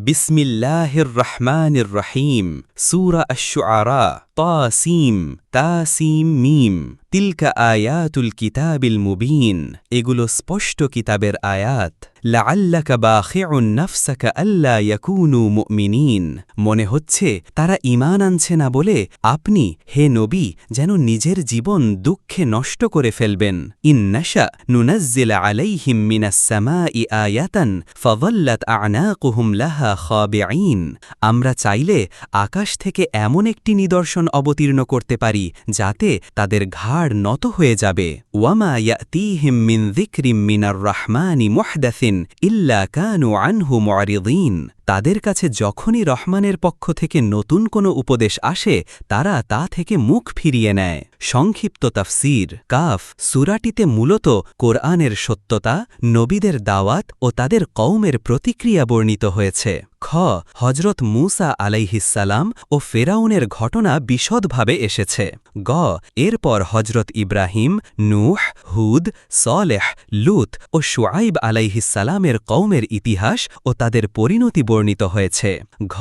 বিসমিল্লাহির রহমানির রহিম সূরা আশ-শুআরা তাসিম তাসিম মিম তিলকা আয়াতুল কিতাবিল মুবিন এগুলো স্পষ্ট কিতাবের আয়াত লাআল্লাকা বাখিউন নাফসাকা আল্লা ইয়াকুনু মুমিনিন মনে হচ্ছে তারা ঈমান আনছে না বলে আপনি হে নবী যেন নিজের জীবন দুঃখে নষ্ট করে ফেলবেন ইন্নাশা নুনাজ্জিল আলাইহিম মিনাস সামাই আয়াতান ফাযাল্লাত আ'নাকুহুম লাহা খাবিঈন আমরা চাইলে আকাশ থেকে এমন একটি নিদর্শন অবতীর্ণ করতে পারি যাতে তাদের ঘাড় নত হয়ে যাবে ওয়ামা ইয়াতিহিম মিন যিকরিম মিনার রাহমানি মুহদাসিন ইল্লা কানু আনহু মু'রিদিন তাদের কাছে যখনই রহমানের পক্ষ থেকে নতুন কোনো উপদেশ আসে তারা তা থেকে মুখ ফিরিয়ে নেয় সংক্ষিপ্ত তাফসীর কাফ সূরাটিতে মূলত কোরআনের সত্যতা নবীদের দাওয়াত ও তাদের কওমের প্রতিক্রিয়া বর্ণিত হয়েছে খ হজরত মূসা আলাইহিসসালাম ও ফেরাউনের ঘটনা বিশদভাবে এসেছে গ এরপর হজরত ইব্রাহিম নূহ হুদ সলেহ লূত ও শুআইব আলাইহিসসালামের কওমের ইতিহাস ও তাদের পরিণতি বর্ণিত হয়েছে ঘ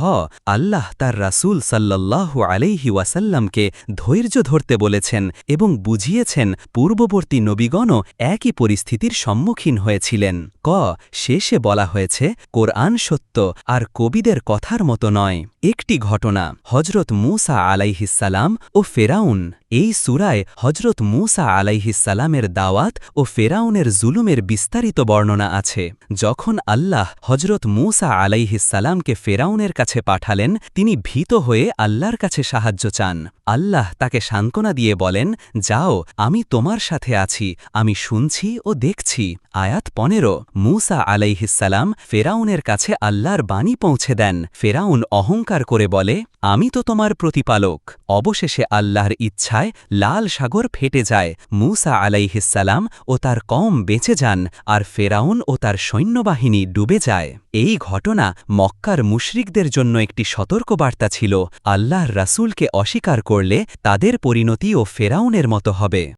আল্লাহ তার রাসূল সাল্লাল্লাহু আলাইহি ওয়াসাল্লামকে ধৈর্য ধরতে বলেছেন এবং বুঝিয়েছেন পূর্ববর্তী নবীগণও একই পরিস্থিতির সম্মুখীন হয়েছিলেন ক শেষে বলা হয়েছে কোরআন সত্য আর কবিদের কথার মতো নয় একটি ঘটনা হজরত মূসা আলাইহিসসালাম ও ফেরাউন এই সূরায় হজরত মূসা আলাইহিসসালামের দাওয়াত ও ফেরাউনের জুলুমের বিস্তারিত বর্ণনা আছে যখন আল্লাহ হজরত মূসা আলাইহিসসালামকে ফেরাউনের কাছে পাঠালেন তিনি ভীত হয়ে আল্লাহর কাছে সাহায্য চান আল্লাহ তাকে সান্ত্বনা দিয়ে বলেন যাও আমি তোমার সাথে আছি আমি শুনছি ও দেখছি আয়াত ১৫ মূসা আলাইহিসসালাম ফেরাউনের কাছে আল্লাহর বাণী পৌঁছে দেন ফেরাউন অহংকার করে বলে আমি তো তোমার প্রতিপালক অবশেষে আল্লাহর ইচ্ছায় লাল সাগর ফেটে যায় মূসা আলাইহিসসালাম ও তার কওম বেঁচে যান আর ফেরাউন ও তার সৈন্যবাহিনী ডুবে যায় এই ঘটনা মক্কার মুশরিকদের জন্য একটি সতর্কবার্তা ছিল আল্লাহর রাসূলকে অস্বীকার করলে তাদের পরিণতিও ফেরাউনের মতো হবে